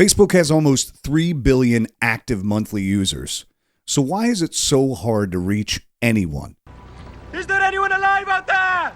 Facebook has almost 3 billion active monthly users. So why is it so hard to reach anyone? Is there anyone alive out there?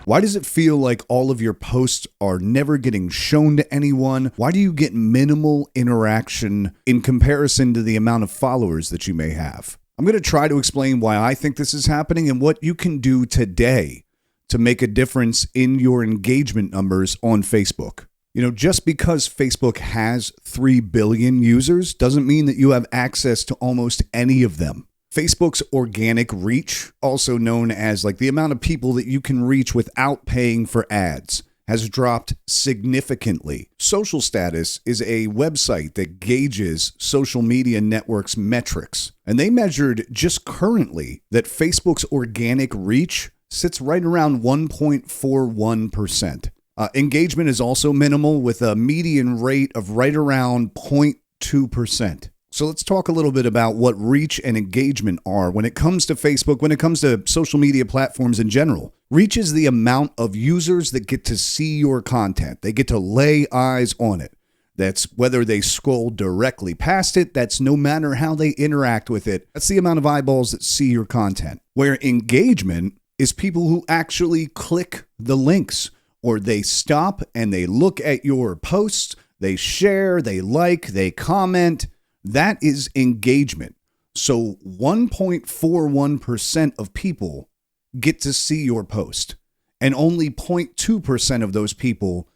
Why does it feel like all of your posts are never getting shown to anyone? Why do you get minimal interaction in comparison to the amount of followers that you may have? I'm going to try to explain why I think this is happening and what you can do today to make a difference in your engagement numbers on Facebook. You know, just because Facebook has 3 billion users doesn't mean that you have access to almost any of them. Facebook's organic reach, also known as like the amount of people that you can reach without paying for ads, has dropped significantly. Social Status is a website that gauges social media networks' metrics, and they measured just currently that Facebook's organic reach sits right around 1.41%. Engagement is also minimal with a median rate of right around 0.2%. So let's talk a little bit about what reach and engagement are when it comes to Facebook, when it comes to social media platforms in general. Reach is the amount of users that get to see your content. They get to lay eyes on it. That's whether they scroll directly past it. That's no matter how they interact with it. That's the amount of eyeballs that see your content. Where engagement is people who actually click the links, or they stop and they look at your posts, they share, they like, they comment. That is engagement. So 1.41% of people get to see your post, and only 0.2% of those people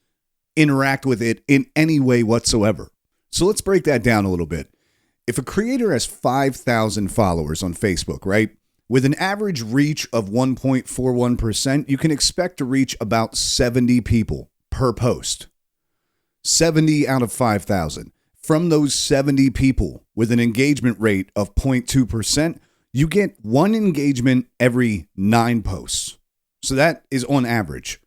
interact with it in any way whatsoever. So let's break that down a little bit. If a creator has 5,000 followers on Facebook, right? With an average reach of 1.41%, you can expect to reach about 70 people per post. 70 out of 5,000. From those 70 people with an engagement rate of 0.2%, you get one engagement every 9 posts. So that is on average,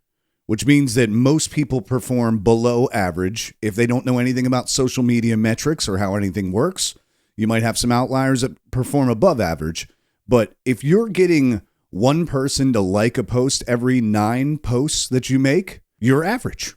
which means that most people perform below average if they don't know anything about social media metrics or how anything works. You might have some outliers that perform above average. But if you're getting one person to like a post every 9 posts that you make, you're average.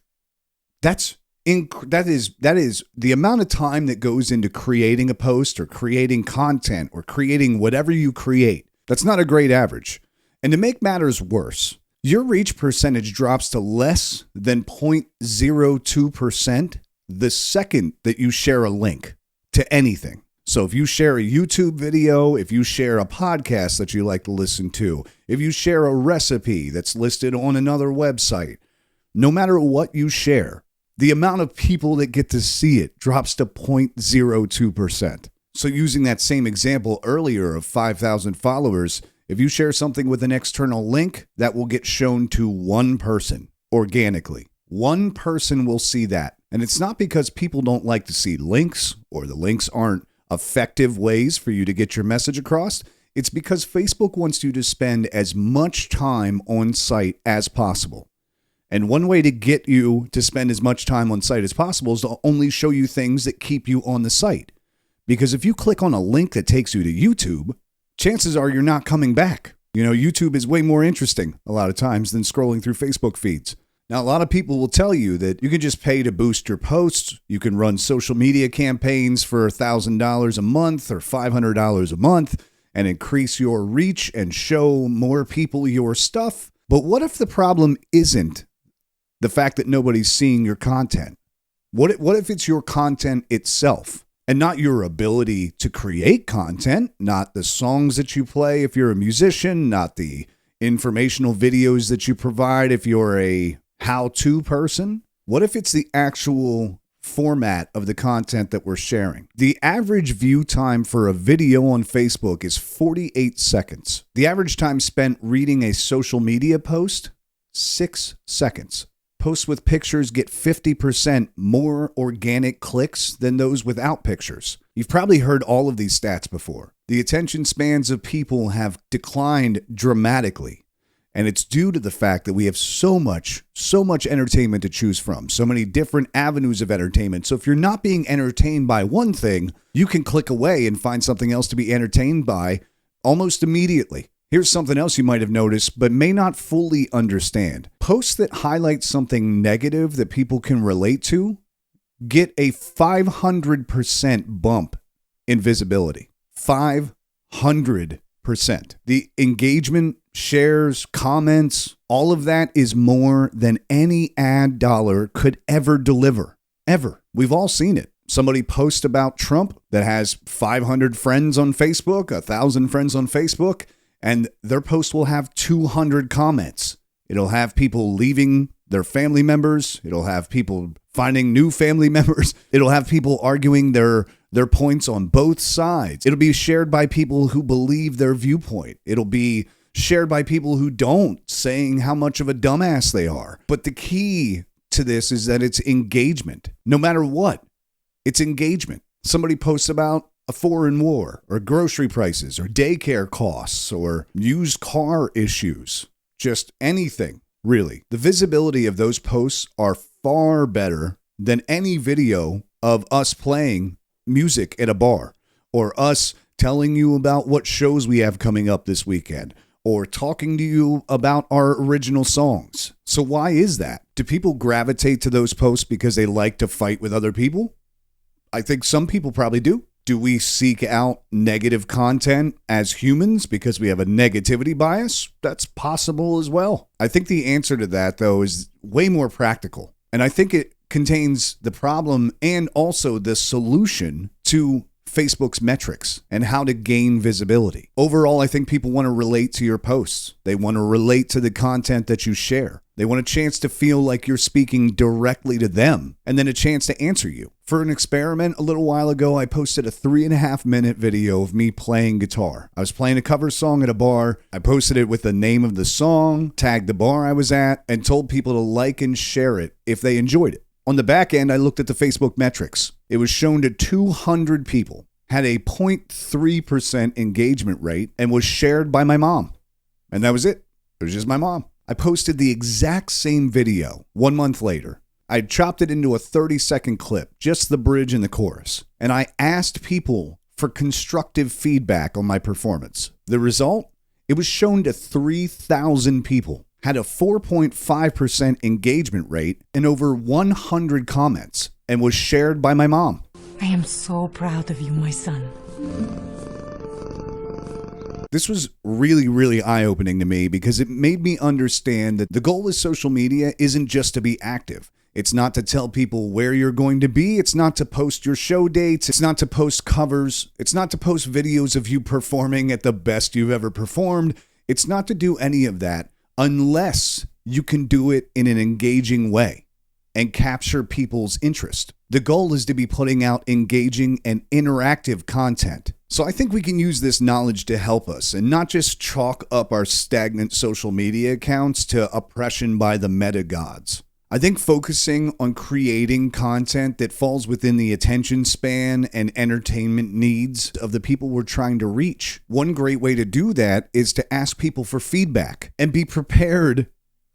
That is the amount of time that goes into creating a post or creating content or creating whatever you create. That's not a great average. And to make matters worse, your reach percentage drops to less than 0.02% the second that you share a link to anything. So if you share a YouTube video, if you share a podcast that you like to listen to, if you share a recipe that's listed on another website, no matter what you share, the amount of people that get to see it drops to 0.02%. So using that same example earlier of 5,000 followers, if you share something with an external link, that will get shown to one person organically. One person will see that. And it's not because people don't like to see links or the links aren't effective ways for you to get your message across. It's because Facebook wants you to spend as much time on site as possible. And one way to get you to spend as much time on site as possible is to only show you things that keep you on the site. Because if you click on a link that takes you to YouTube, chances are you're not coming back. You know, YouTube is way more interesting a lot of times than scrolling through Facebook feeds. Now, a lot of people will tell you that you can just pay to boost your posts. You can run social media campaigns for $1,000 a month or $500 a month and increase your reach and show more people your stuff. But what if the problem isn't the fact that nobody's seeing your content? What if it's your content itself and not your ability to create content, not the songs that you play if you're a musician, not the informational videos that you provide if you're a how-to person? What if it's the actual format of the content that we're sharing? The average view time for a video on Facebook is 48 seconds. The average time spent reading a social media post, 6 seconds. Posts with pictures get 50% more organic clicks than those without pictures. You've probably heard all of these stats before. The attention spans of people have declined dramatically. And it's due to the fact that we have so much entertainment to choose from, so many different avenues of entertainment. So if you're not being entertained by one thing, you can click away and find something else to be entertained by almost immediately. Here's something else you might have noticed, but may not fully understand. Posts that highlight something negative that people can relate to get a 500% bump in visibility. 500%. The engagement, shares, comments, all of that is more than any ad dollar could ever deliver. Ever. We've all seen it. Somebody posts about Trump that has 500 friends on Facebook, 1,000 friends on Facebook, and their post will have 200 comments. It'll have people leaving their family members. It'll have people finding new family members. It'll have people arguing their points on both sides. It'll be shared by people who believe their viewpoint. It'll be shared by people who don't, saying how much of a dumbass they are. But the key to this is that it's engagement. No matter what, it's engagement. Somebody posts about a foreign war or grocery prices or daycare costs or used car issues. Just anything, really. The visibility of those posts are far better than any video of us playing music at a bar or us telling you about what shows we have coming up this weekend or talking to you about our original songs. So why is that? Do people gravitate to those posts because they like to fight with other people? I think some people probably do. Do we seek out negative content as humans because we have a negativity bias? That's possible as well. I think the answer to that, though, is way more practical. And I think it contains the problem and also the solution to Facebook's metrics and how to gain visibility. Overall, I think people want to relate to your posts. They want to relate to the content that you share. They want a chance to feel like you're speaking directly to them and then a chance to answer you. For an experiment, a little while ago, I posted a 3.5-minute video of me playing guitar. I was playing a cover song at a bar. I posted it with the name of the song, tagged the bar I was at, and told people to like and share it if they enjoyed it. On the back end, I looked at the Facebook metrics. It was shown to 200 people, had a 0.3% engagement rate, and was shared by my mom. And that was it. It was just my mom. I posted the exact same video 1 month later. I chopped it into a 30-second clip, just the bridge and the chorus. And I asked people for constructive feedback on my performance. The result? It was shown to 3,000 people, had a 4.5% engagement rate, and over 100 comments, and was shared by my mom. I am so proud of you, my son. This was really, really eye-opening to me because it made me understand that the goal with social media isn't just to be active. It's not to tell people where you're going to be. It's not to post your show dates. It's not to post covers. It's not to post videos of you performing at the best you've ever performed. It's not to do any of that unless you can do it in an engaging way and capture people's interest. The goal is to be putting out engaging and interactive content. So I think we can use this knowledge to help us and not just chalk up our stagnant social media accounts to oppression by the meta gods. I think focusing on creating content that falls within the attention span and entertainment needs of the people we're trying to reach. One great way to do that is to ask people for feedback and be prepared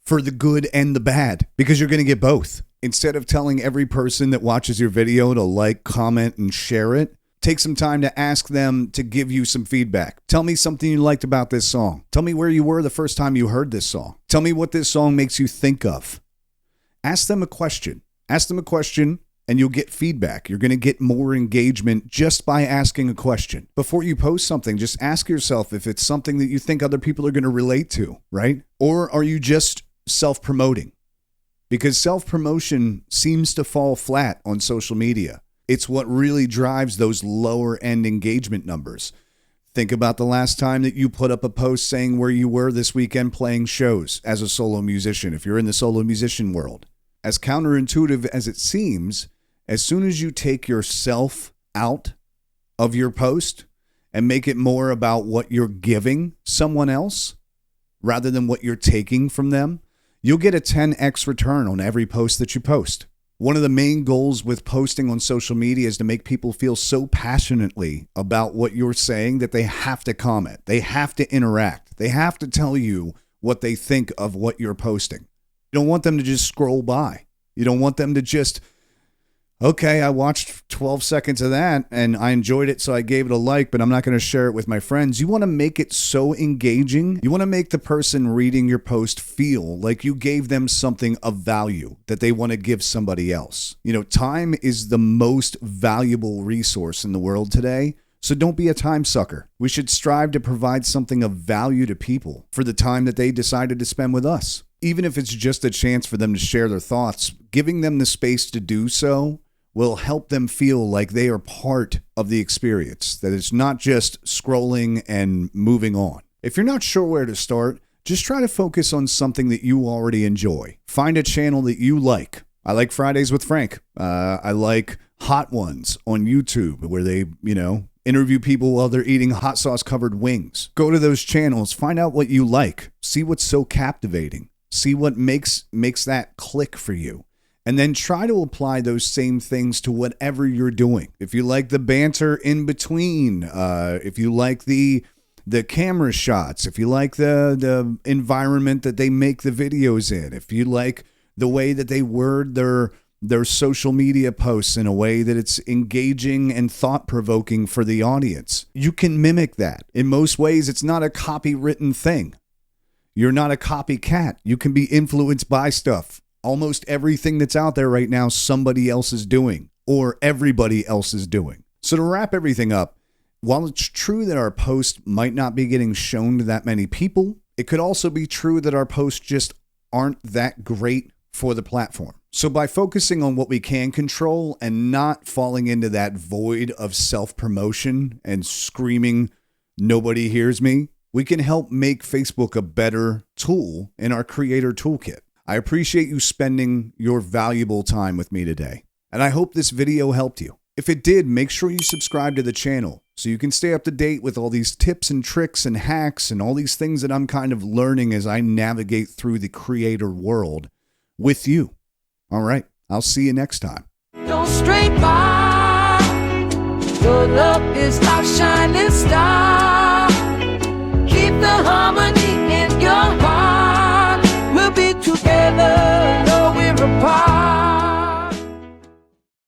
for the good and the bad, because you're going to get both. Instead of telling every person that watches your video to like, comment, and share it, take some time to ask them to give you some feedback. Tell me something you liked about this song. Tell me where you were the first time you heard this song. Tell me what this song makes you think of. Ask them a question. Ask them a question and you'll get feedback. You're going to get more engagement just by asking a question. Before you post something, just ask yourself if it's something that you think other people are going to relate to, right? Or are you just self-promoting? Because self-promotion seems to fall flat on social media. It's what really drives those lower end engagement numbers. Think about the last time that you put up a post saying where you were this weekend playing shows as a solo musician, if you're in the solo musician world. As counterintuitive as it seems, as soon as you take yourself out of your post and make it more about what you're giving someone else rather than what you're taking from them, you'll get a 10x return on every post that you post. One of the main goals with posting on social media is to make people feel so passionately about what you're saying that they have to comment. They have to interact. They have to tell you what they think of what you're posting. You don't want them to just scroll by. You don't want them to just, Okay, I watched 12 seconds of that and I enjoyed it, so I gave it a like, but I'm not going to share it with my friends. You want to make it so engaging. You want to make the person reading your post feel like you gave them something of value that they want to give somebody else. You know, time is the most valuable resource in the world today. So don't be a time sucker. We should strive to provide something of value to people for the time that they decided to spend with us. Even if it's just a chance for them to share their thoughts, giving them the space to do so will help them feel like they are part of the experience, that it's not just scrolling and moving on. If you're not sure where to start, just try to focus on something that you already enjoy. Find a channel that you like. I like Fridays with Frank. I like Hot Ones on YouTube where they, interview people while they're eating hot sauce covered wings. Go to those channels, find out what you like, see what's so captivating, see what makes that click for you. And then try to apply those same things to whatever you're doing. If you like the banter in between, if you like the camera shots, if you like the environment that they make the videos in, if you like the way that they word their social media posts in a way that it's engaging and thought-provoking for the audience, you can mimic that. In most ways, it's not a copywritten thing. You're not a copycat. You can be influenced by stuff. Almost everything that's out there right now, somebody else is doing, or everybody else is doing. So to wrap everything up, while it's true that our posts might not be getting shown to that many people, it could also be true that our posts just aren't that great for the platform. So by focusing on what we can control and not falling into that void of self-promotion and screaming, "Nobody hears me," we can help make Facebook a better tool in our creator toolkit. I appreciate you spending your valuable time with me today, and I hope this video helped you. If it did, make sure you subscribe to the channel so you can stay up to date with all these tips and tricks and hacks and all these things that I'm kind of learning as I navigate through the creator world with you. All right, I'll see you next time. Don't stray by. Your love is our shining star. Keep the heart.